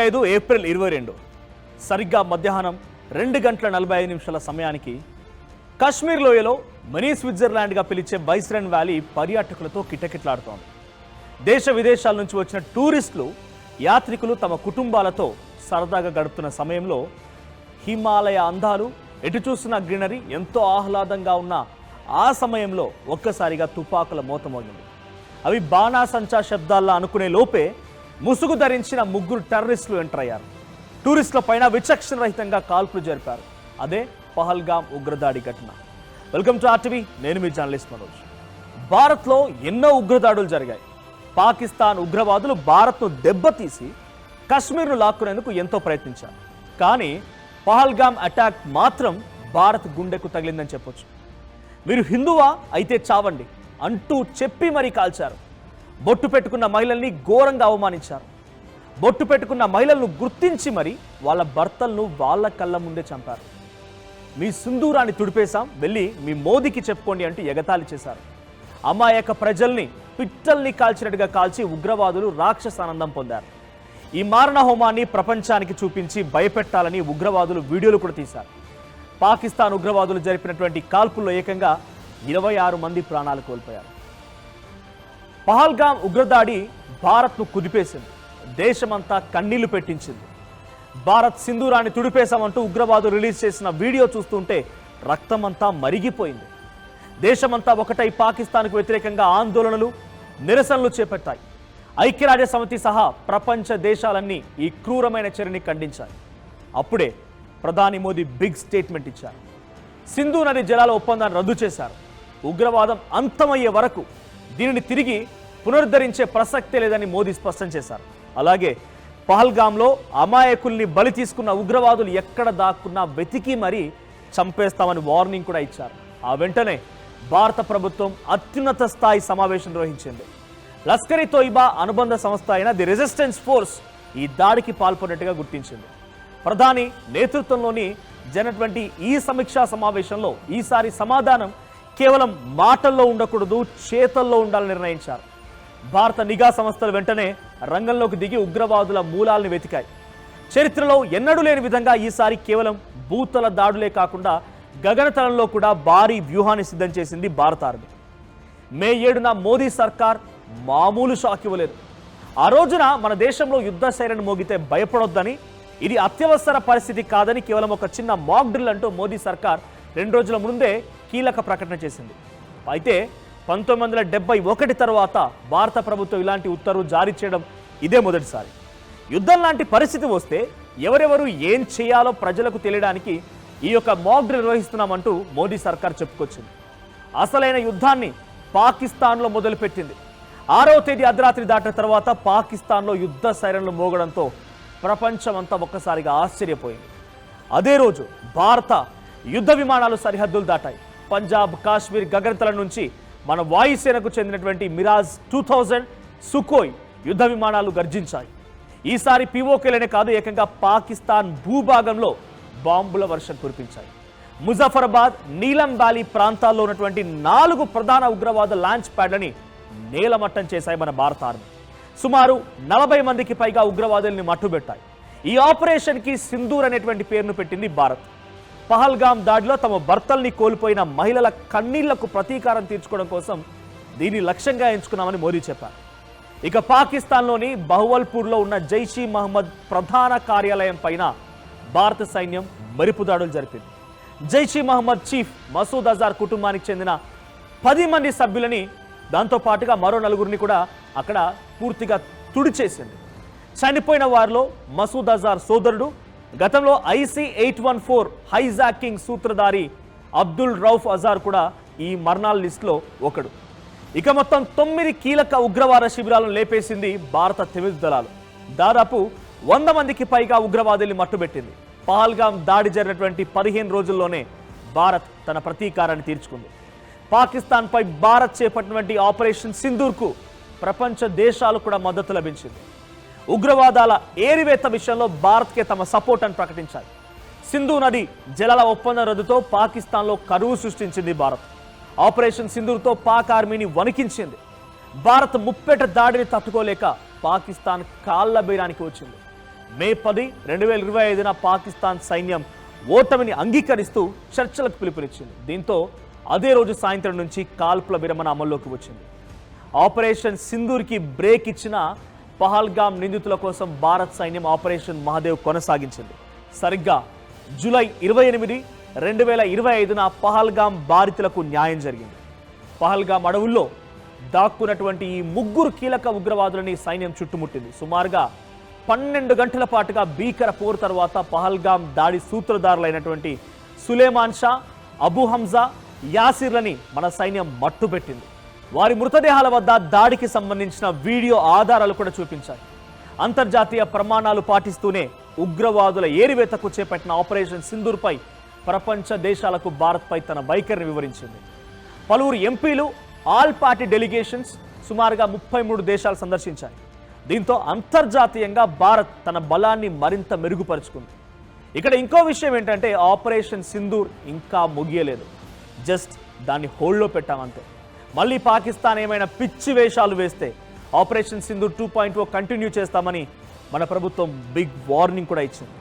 2025 April 22 సరిగ్గా మధ్యాహ్నం 2:45 సమయానికి కాశ్మీర్ లోయలో మినీ స్విట్జర్లాండ్గా పిలిచే వైస్రెన్ వ్యాలీ పర్యాటకులతో కిటకిటలాడుతోంది. దేశ విదేశాల నుంచి వచ్చిన టూరిస్టులు యాత్రికులు తమ కుటుంబాలతో సరదాగా గడుపుతున్న సమయంలో హిమాలయ అందాలు ఎటు చూసిన గ్రీనరీ ఎంతో ఆహ్లాదంగా ఉన్న ఆ సమయంలో ఒక్కసారిగా తుపాకుల మోత మోగింది. అవి బాణాసంచా శబ్దాల్లో అనుకునే లోపే ముసుగు ధరించిన 3 టెర్రరిస్టులు ఎంటర్ అయ్యారు. టూరిస్టుల పైన విచక్షణ రహితంగా కాల్పులు జరిపారు. అదే పహల్గామ్ ఉగ్రదాడి ఘటన. వెల్కమ్ టు ఆర్టీవీ, నేను మీ జర్నలిస్ట్ మనోజ్. భారత్లో ఎన్నో ఉగ్రదాడులు జరిగాయి. పాకిస్తాన్ ఉగ్రవాదులు భారత్ను దెబ్బతీసి కశ్మీర్ను లాక్కునేందుకు ఎంతో ప్రయత్నించారు. కానీ పహల్గామ్ అటాక్ మాత్రం భారత్ గుండెకు తగిలిందని చెప్పొచ్చు. మీరు హిందువా అయితే చావండి అంటూ చెప్పి మరీ కాల్చారు. బొట్టు పెట్టుకున్న మహిళల్ని ఘోరంగా అవమానించారు. బొట్టు పెట్టుకున్న మహిళలను గుర్తించి మరి వాళ్ళ భర్తలను వాళ్ళ కళ్ళ ముందే చంపారు. మీ సింధూరాన్ని తుడిపేశాం, వెళ్ళి మీ మోదీకి చెప్పుకోండి అంటూ ఎగతాళి చేశారు. అమాయక ప్రజల్ని పిట్టల్ని కాల్చినట్టుగా కాల్చి ఉగ్రవాదులు రాక్షసానందం పొందారు. ఈ మారణ హోమాన్ని ప్రపంచానికి చూపించి భయపెట్టాలని ఉగ్రవాదులు వీడియోలు కూడా తీశారు. పాకిస్తాన్ ఉగ్రవాదులు జరిపినటువంటి కాల్పుల్లో ఏకంగా 26 మంది ప్రాణాలు కోల్పోయారు. పహల్గామ్ ఉగ్రదాడి భారత్ను కుదిపేసింది. దేశమంతా కన్నీళ్లు పెట్టించింది. భారత్ సింధూరాన్ని తుడిపేశామంటూ ఉగ్రవాదులు రిలీజ్ చేసిన వీడియో చూస్తుంటే రక్తమంతా మరిగిపోయింది. దేశమంతా ఒకటై పాకిస్తాన్కు వ్యతిరేకంగా ఆందోళనలు, నిరసనలు చేపట్టాయి. ఐక్యరాజ్య సమితి సహా ప్రపంచ దేశాలన్నీ ఈ క్రూరమైన చర్యని ఖండించాయి. అప్పుడే ప్రధాని మోదీ బిగ్ స్టేట్మెంట్ ఇచ్చారు. సింధు నది జలాల ఒప్పందాన్ని రద్దు చేశారు. ఉగ్రవాదం అంతమయ్యే వరకు దీనిని తిరిగి పునరుద్ధరించే ప్రసక్తే లేదని మోదీ స్పష్టం చేశారు. అలాగే పహల్గామ్లో అమాయకుల్ని బలి తీసుకున్న ఉగ్రవాదులు ఎక్కడ దాక్కున్నా వెతికి మరీ చంపేస్తామని వార్నింగ్ కూడా ఇచ్చారు. ఆ వెంటనే భారత ప్రభుత్వం అత్యున్నత స్థాయి సమావేశం నిర్వహించింది. లష్కర్-ఇ తోయిబా అనుబంధ సంస్థ అయిన ది రెసిస్టెన్స్ ఫోర్స్ ఈ దాడికి పాల్పడినట్టుగా గుర్తించింది. ప్రధాని నేతృత్వంలోని జరిగినటువంటి ఈ సమీక్షా సమావేశంలో ఈసారి సమాధానం కేవలం మాటల్లో ఉండకూడదు, చేతల్లో ఉండాలని నిర్ణయించారు. భారత నిఘా సంస్థలు వెంటనే రంగంలోకి దిగి ఉగ్రవాదుల మూలాలను వెతికాయి. చరిత్రలో ఎన్నడూ లేని విధంగా ఈసారి కేవలం భూతల దాడులే కాకుండా గగనతలంలో కూడా భారీ వ్యూహాన్ని సిద్ధం చేసింది భారత ఆర్మీ. మే 7న మోదీ సర్కార్ మామూలు షాక్ ఇవ్వలేదు. ఆ రోజున మన దేశంలో యుద్ధ సైరన్ మోగితే భయపడొద్దని, ఇది అత్యవసర పరిస్థితి కాదని కేవలం ఒక చిన్న మాక్ డ్రిల్ అంటూ మోదీ సర్కార్ 2 రోజుల ముందే కీలక ప్రకటన చేసింది. అయితే 1971 తర్వాత భారత ప్రభుత్వం ఇలాంటి ఉత్తర్వు జారీ చేయడం ఇదే మొదటిసారి. యుద్ధం లాంటి పరిస్థితి వస్తే ఎవరెవరు ఏం చేయాలో ప్రజలకు తెలియడానికి ఈ యొక్క మాక్ డ్రిల్ నిర్వహిస్తున్నామంటూ మోదీ సర్కార్ చెప్పుకొచ్చింది. అసలైన యుద్ధాన్ని పాకిస్తాన్లో మొదలుపెట్టింది. 6వ తేదీ అర్ధరాత్రి దాటిన తర్వాత పాకిస్తాన్లో యుద్ధ సైరన్లు మోగడంతో ప్రపంచమంతా ఒక్కసారిగా ఆశ్చర్యపోయింది. అదే రోజు భారత యుద్ధ విమానాలు సరిహద్దులు దాటాయి. పంజాబ్, కాశ్మీర్ గగనతలం నుంచి మన వాయుసేనకు చెందినటువంటి మిరాజ్ 2000 సుకోయ్ యుద్ధ విమానాలు గర్జించాయి. ఈసారి పీఓకేలనే కాదు, ఏకంగా పాకిస్తాన్ భూభాగంలో బాంబుల వర్షం కురిపించాయి. ముజఫరాబాద్, నీలం వ్యాలీ ప్రాంతాల్లో ఉన్నటువంటి 4 ప్రధాన ఉగ్రవాద లాంచ్ ప్యాడ్లని నేలమట్టం చేశాయి మన భారత ఆర్మీ. సుమారు 40 మందికి పైగా ఉగ్రవాదుల్ని మట్టుబెట్టాయి. ఈ ఆపరేషన్కి సింధూర్ అనేటువంటి పేరును పెట్టింది భారత్. పహల్గామ్ దాడిలో తమ భర్తల్ని కోల్పోయిన మహిళల కన్నీళ్లకు ప్రతీకారం తీర్చుకోవడం కోసం దీన్ని లక్ష్యంగా ఎంచుకున్నామని మోదీ చెప్పారు. ఇక పాకిస్తాన్లోని బహువల్పూర్లో ఉన్న జైషీ మహమ్మద్ ప్రధాన కార్యాలయం పైన భారత సైన్యం మెరుపు దాడులు జరిపింది. జైషీ మహమ్మద్ చీఫ్ మసూద్ అజార్ కుటుంబానికి చెందిన 10 మంది సభ్యులని, దాంతోపాటుగా మరో 4గురిని కూడా అక్కడ పూర్తిగా తుడిచేసింది. చనిపోయిన వారిలో మసూద్ అజార్ సోదరుడు, గతంలో IC-814 హైజాకింగ్ సూత్రధారి అబ్దుల్ రౌఫ్ అజార్ కూడా ఈ మరణాల లిస్టులో ఒకడు. ఇక మొత్తం 9 కీలక ఉగ్రవాద శిబిరాలను లేపేసింది భారత త్రివిధ దళాలు. దాదాపు 100 మందికి పైగా ఉగ్రవాదుల్ని మట్టుబెట్టింది. పహల్గామ్ దాడి జరిగినటువంటి 15 రోజుల్లోనే భారత్ తన ప్రతీకారాన్ని తీర్చుకుంది. పాకిస్తాన్పై భారత్ చేపట్టినటువంటి ఆపరేషన్ సింధూర్కు ప్రపంచ దేశాలు కూడా మద్దతు లభించింది. ఉగ్రవాదాల ఏరివేత విషయంలో భారత్కే తమ సపోర్ట్ అని ప్రకటించాయి. సింధు నది జలాల ఒప్పందం రద్దుతో పాకిస్తాన్లో కరువు సృష్టించింది భారత్. ఆపరేషన్ సింధూర్తో పాక్ ఆర్మీని వణికించింది. భారత్ ముప్పెట దాడిని తట్టుకోలేక పాకిస్తాన్ కాళ్ల బేరానికి వచ్చింది. మే 10, 2025న పాకిస్తాన్ సైన్యం ఓటమిని అంగీకరిస్తూ చర్చలకు పిలుపునిచ్చింది. దీంతో అదే రోజు సాయంత్రం నుంచి కాల్పుల విరమణ అమల్లోకి వచ్చింది. ఆపరేషన్ సింధూర్కి బ్రేక్ ఇచ్చిన పహల్గామ్ నిందితుల కోసం భారత్ సైన్యం ఆపరేషన్ మహాదేవ్ కొనసాగించింది. సరిగ్గా జూలై 28, 2025న పహల్గామ్ బాధితులకు న్యాయం జరిగింది. పహల్గామ్ అడవుల్లో దాక్కున్నటువంటి ఈ 3 కీలక ఉగ్రవాదులని సైన్యం చుట్టుముట్టింది. సుమారుగా 12 గంటల పాటుగా భీకర పోరు తర్వాత పహల్గామ్ దాడి సూత్రధారులైనటువంటి సులేమాన్ షా, అబూ హంజా, యాసిర్లని మన సైన్యం మట్టుపెట్టింది. వారి మృతదేహాల వద్ద దాడికి సంబంధించిన వీడియో ఆధారాలు కూడా చూపించాయి. అంతర్జాతీయ ప్రమాణాలు పాటిస్తూనే ఉగ్రవాదుల ఏరివేతకు చేపట్టిన ఆపరేషన్ సింధూర్పై ప్రపంచ దేశాలకు భారత్పై తన వైఖరిని వివరించింది. పలువురు ఎంపీలు, ఆల్ పార్టీ డెలిగేషన్స్ సుమారుగా 33 దేశాలు సందర్శించాయి. దీంతో అంతర్జాతీయంగా భారత్ తన బలాన్ని మరింత మెరుగుపరుచుకుంది. ఇక్కడ ఇంకో విషయం ఏంటంటే ఆపరేషన్ సింధూర్ ఇంకా ముగియలేదు. జస్ట్ దాన్ని హోల్డ్లో పెట్టామంతే. మళ్ళీ పాకిస్తాన్ ఏమైనా పిచ్చి వేషాలు వేస్తే ఆపరేషన్ సింధూర్ 2.0 కంటిన్యూ చేస్తామని మన ప్రభుత్వం బిగ్ వార్నింగ్ కూడా ఇచ్చింది.